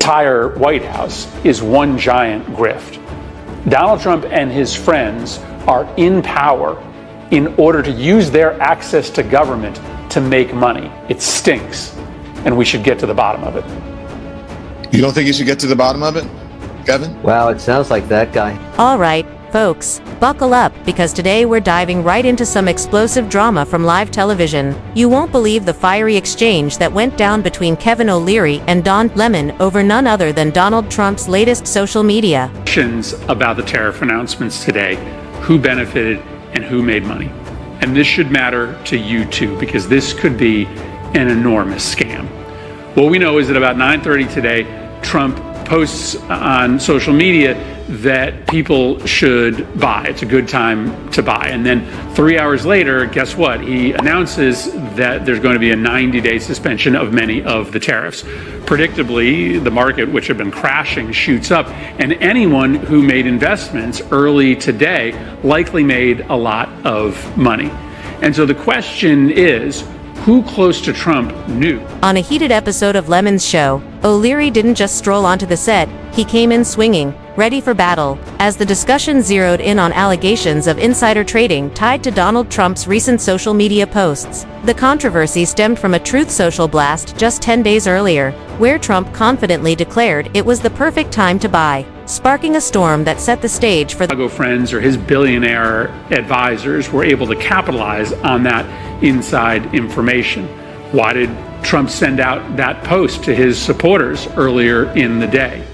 Entire White House is one giant grift. Donald Trump and his friends are in power in order to use their access to government to make money. It stinks, and we should get to the bottom of it. You don't think you should get to the bottom of it, Kevin? Wow, it sounds like that guy. All right, folks, buckle up, because today we're diving right into some explosive drama from live television. You won't believe the fiery exchange that went down between Kevin O'Leary and Don Lemon over none other than Donald Trump's latest social media. Questions about the tariff announcements today, who benefited and who made money. And this should matter to you too, because this could be an enormous scam. What we know is that about 9:30 today, Trump posts on social media that people should buy. It's a good time to buy. And then 3 hours later, guess what? He announces that there's going to be a 90-day suspension of many of the tariffs. Predictably, the market, which had been crashing, shoots up, and anyone who made investments early today likely made a lot of money. And so the question is, who close to Trump knew? On a heated episode of Lemon's show, O'Leary didn't just stroll onto the set, he came in swinging, ready for battle, as the discussion zeroed in on allegations of insider trading tied to Donald Trump's recent social media posts. The controversy stemmed from a Truth Social blast just 10 days earlier, where Trump confidently declared it was the perfect time to buy, sparking a storm that set the stage for Chicago friends or his billionaire advisors were able to capitalize on that inside information. Why did Trump send out that post to his supporters earlier in the day?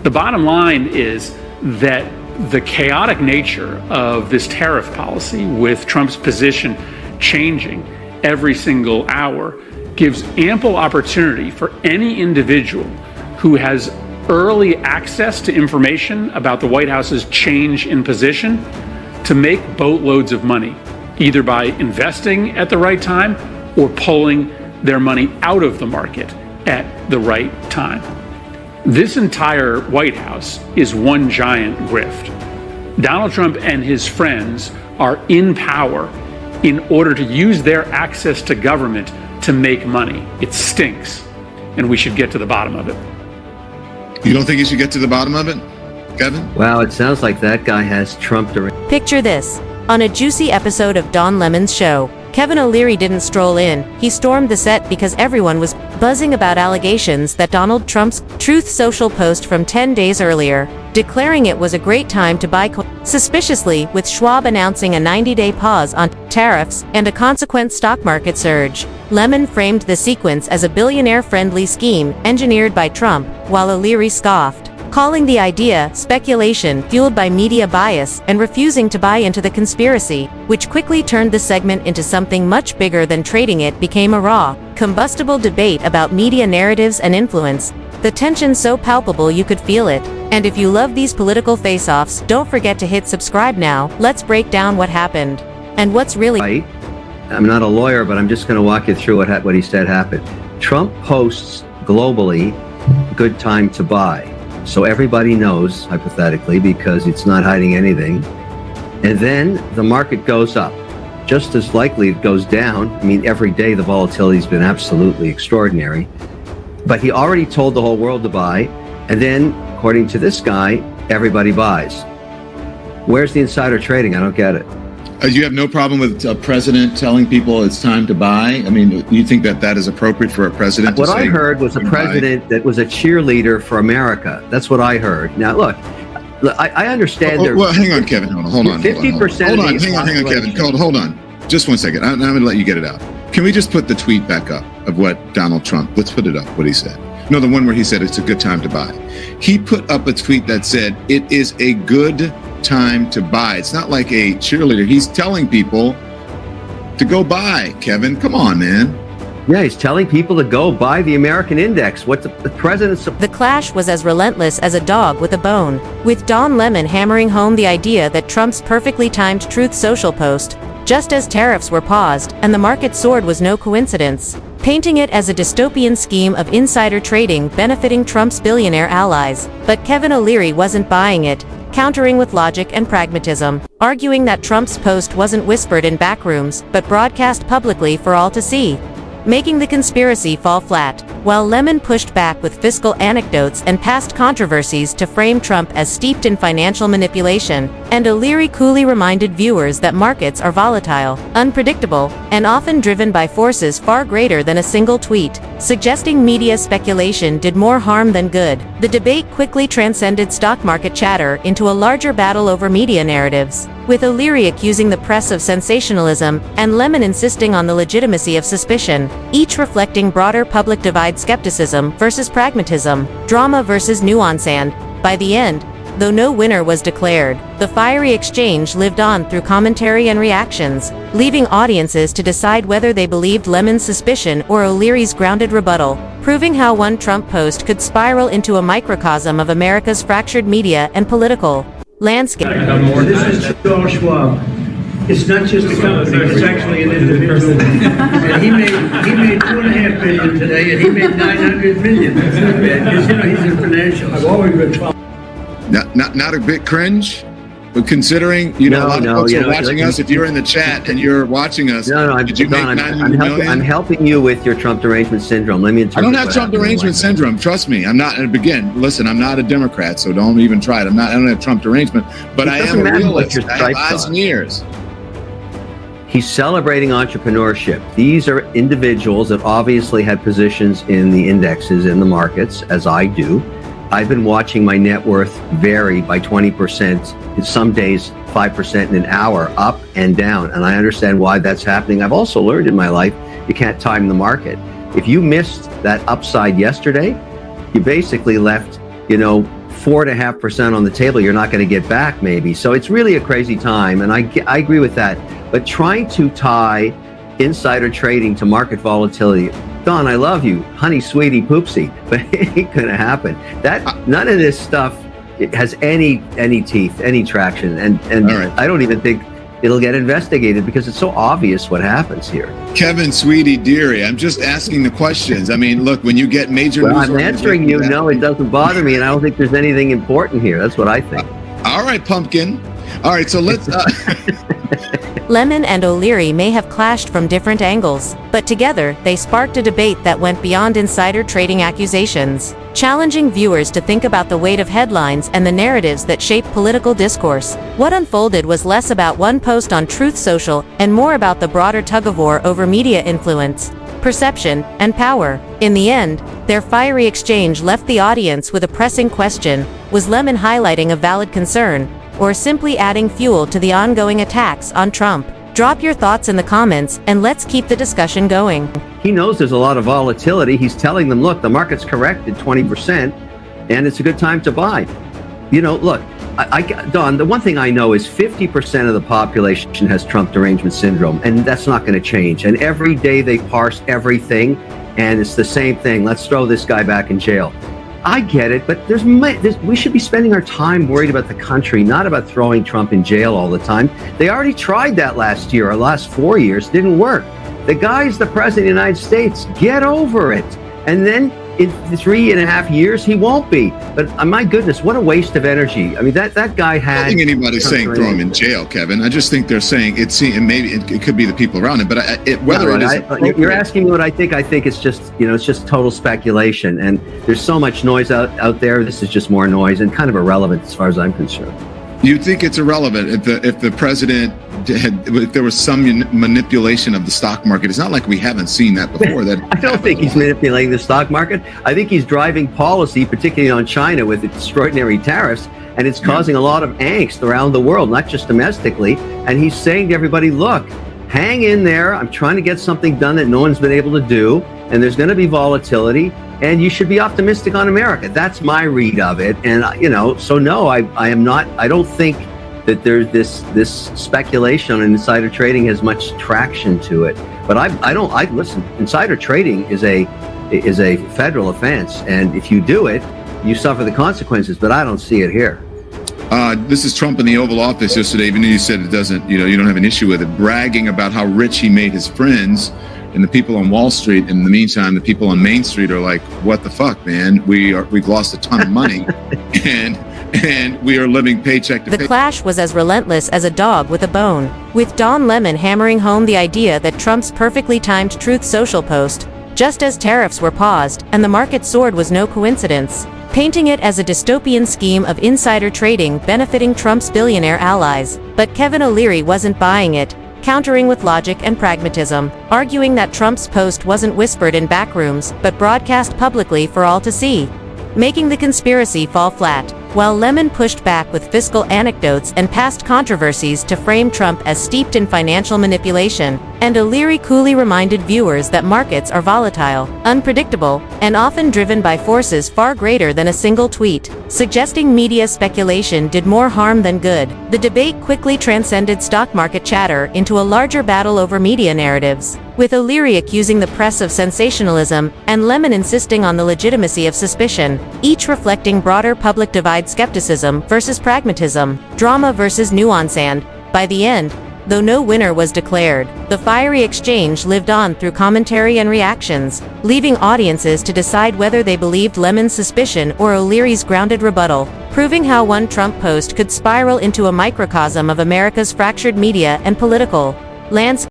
The bottom line is that the chaotic nature of this tariff policy, with Trump's position changing every single hour, gives ample opportunity for any individual who has early access to information about the White House's change in position to make boatloads of money, either by investing at the right time or pulling their money out of the market at the right time. This entire White House is one giant grift. Donald Trump and his friends are in power in order to use their access to government to make money. It stinks, and we should get to the bottom of it. You don't think you should get to the bottom of it, Kevin? Wow, it sounds like that guy has Trump to... Picture this. On a juicy episode of Don Lemon's show, Kevin O'Leary didn't stroll in. He stormed the set because everyone was buzzing about allegations that Donald Trump's Truth Social post from 10 days earlier, declaring it was a great time to buy suspiciously, with Schwab announcing a 90-day pause on tariffs and a consequent stock market surge. Lemon framed the sequence as a billionaire-friendly scheme engineered by Trump, while O'Leary scoffed, calling the idea speculation fueled by media bias and refusing to buy into the conspiracy, which quickly turned the segment into something much bigger than trading. It became a raw, combustible debate about media narratives and influence, the tension so palpable you could feel it. And if you love these political face-offs, don't forget to hit subscribe now. Let's break down what happened and what's really Right. I'm not a lawyer, but I'm just going to walk you through what he said happened. Trump posts globally, good time to buy. So everybody knows, hypothetically, because it's not hiding anything. And then the market goes up. Just as likely it goes down. I mean, every day the volatility's been absolutely extraordinary. But he already told the whole world to buy. And then, according to this guy, everybody buys. Where's the insider trading? I don't get it. You have no problem with a president telling people it's time to buy? I mean, you think that is appropriate for a president to say? What I heard was a president that was a cheerleader for America. That's what I heard. Now, look, I understand. Well, hang on, Kevin. Hold on. 50%. Hang on, Kevin. Hold on. Just 1 second. I'm going to let you get it out. Can we just put the tweet back up of what Donald Trump, let's put it up, what he said. No, the one where he said it's a good time to buy. He put up a tweet that said, it is a good time to buy. It's not like a cheerleader. He's telling people to go buy, Kevin. Come on, man. Yeah, he's telling people to go buy the American index. What the president's... The clash was as relentless as a dog with a bone, with Don Lemon hammering home the idea that Trump's perfectly timed Truth Social post, just as tariffs were paused and the market soared, was no coincidence, painting it as a dystopian scheme of insider trading benefiting Trump's billionaire allies. But Kevin O'Leary wasn't buying it, countering with logic and pragmatism, arguing that Trump's post wasn't whispered in backrooms, but broadcast publicly for all to see. making the conspiracy fall flat, while Lemon pushed back with fiscal anecdotes and past controversies to frame Trump as steeped in financial manipulation, and O'Leary coolly reminded viewers that markets are volatile, unpredictable, and often driven by forces far greater than a single tweet, suggesting media speculation did more harm than good. The debate quickly transcended stock market chatter into a larger battle over media narratives, with O'Leary accusing the press of sensationalism and Lemon insisting on the legitimacy of suspicion, each reflecting broader public divide: skepticism versus pragmatism, drama versus nuance, and, by the end, though no winner was declared, the fiery exchange lived on through commentary and reactions, leaving audiences to decide whether they believed Lemon's suspicion or O'Leary's grounded rebuttal, proving how one Trump post could spiral into a microcosm of America's fractured media and political landscape. This is Charles Schwab. It's not just a company, it's actually an individual. And he made $2.5 billion today, and he made $900 million. Because, he's a financial. I've always been following. Not a bit cringe, but considering a lot of folks are watching us. If you're in the chat and you're watching us, did you make $900 million? I'm helping you with your Trump derangement syndrome. Let me interpret. I don't have Trump derangement syndrome. Trust me, I'm not. And again, listen, I'm not a Democrat, so don't even try it. I don't have Trump derangement, but I am a realist. I have eyes and ears. He's celebrating entrepreneurship. These are individuals that obviously had positions in the indexes in the markets, as I do. I've been watching my net worth vary by 20%, some days 5% in an hour, up and down. And I understand why that's happening. I've also learned in my life, you can't time the market. If you missed that upside yesterday, you basically left, 4.5% on the table. You're not going to get back maybe. So it's really a crazy time. And I agree with that. But trying to tie insider trading to market volatility, Don, I love you, honey, sweetie, poopsie, but it ain't gonna happen. None of this stuff has any teeth, any traction, and right. I don't even think it'll get investigated because it's so obvious what happens here. Kevin, sweetie, dearie, I'm just asking the questions. I mean, look, when you get major news, I'm answering you. No, it doesn't bother me, and I don't think there's anything important here. That's what I think. All right, pumpkin. All right, so let's. Lemon and O'Leary may have clashed from different angles, but together they sparked a debate that went beyond insider trading accusations, challenging viewers to think about the weight of headlines and the narratives that shape political discourse. What unfolded was less about one post on Truth Social and more about the broader tug-of-war over media influence, perception, and power. In the end, their fiery exchange left the audience with a pressing question: was Lemon highlighting a valid concern, or simply adding fuel to the ongoing attacks on Trump? Drop your thoughts in the comments and let's keep the discussion going. He knows there's a lot of volatility. He's telling them, look, the market's corrected 20% and it's a good time to buy. Look, Don, the one thing I know is 50% of the population has Trump derangement syndrome, and that's not going to change. And every day they parse everything and it's the same thing. Let's throw this guy back in jail. I get it, but we should be spending our time worried about the country, not about throwing Trump in jail all the time. They already tried that last year, or last 4 years, didn't work. The guy's the president of the United States. Get over it. And then in 3.5 years, he won't be. But my goodness, what a waste of energy. I mean, that guy had... I don't think anybody's saying throw him in jail, Kevin. I just think they're saying maybe it could be the people around him, but you're asking me what I think. I think it's just, it's just total speculation. And there's so much noise out there. This is just more noise and kind of irrelevant as far as I'm concerned. You think it's irrelevant if the president if there was some manipulation of the stock market? It's not like we haven't seen that before. I don't think he's manipulating the stock market. I think he's driving policy, particularly on China, with extraordinary tariffs, and it's causing a lot of angst around the world, not just domestically. And he's saying to everybody, look, hang in there. I'm trying to get something done that no one's been able to do, and there's going to be volatility, and you should be optimistic on America. That's my read of it. And, so no, I am not. I don't think that there's this speculation on insider trading has much traction to it. But listen, insider trading is a federal offense, and if you do it, you suffer the consequences, but I don't see it here. This is Trump in the Oval Office yesterday, even though you said it doesn't, you don't have an issue with it, bragging about how rich he made his friends, and the people on Wall Street. In the meantime, the people on Main Street are like, what the fuck, man? We've lost a ton of money. and we are living paycheck to The paycheck. clash was as relentless as a dog with a bone, with Don Lemon hammering home the idea that Trump's perfectly timed Truth Social post, just as tariffs were paused and the market soared, was no coincidence, painting it as a dystopian scheme of insider trading benefiting Trump's billionaire allies. But Kevin O'Leary wasn't buying it, countering with logic and pragmatism, arguing that Trump's post wasn't whispered in backrooms but broadcast publicly for all to see, making the conspiracy fall flat, while Lemon pushed back with fiscal anecdotes and past controversies to frame Trump as steeped in financial manipulation, and O'Leary coolly reminded viewers that markets are volatile, unpredictable, and often driven by forces far greater than a single tweet, suggesting media speculation did more harm than good. The debate quickly transcended stock market chatter into a larger battle over media narratives, with O'Leary accusing the press of sensationalism and Lemon insisting on the legitimacy of suspicion, each reflecting broader public divide: skepticism versus pragmatism, drama versus nuance. And, by the end, though no winner was declared, the fiery exchange lived on through commentary and reactions, leaving audiences to decide whether they believed Lemon's suspicion or O'Leary's grounded rebuttal, proving how one Trump post could spiral into a microcosm of America's fractured media and political landscape.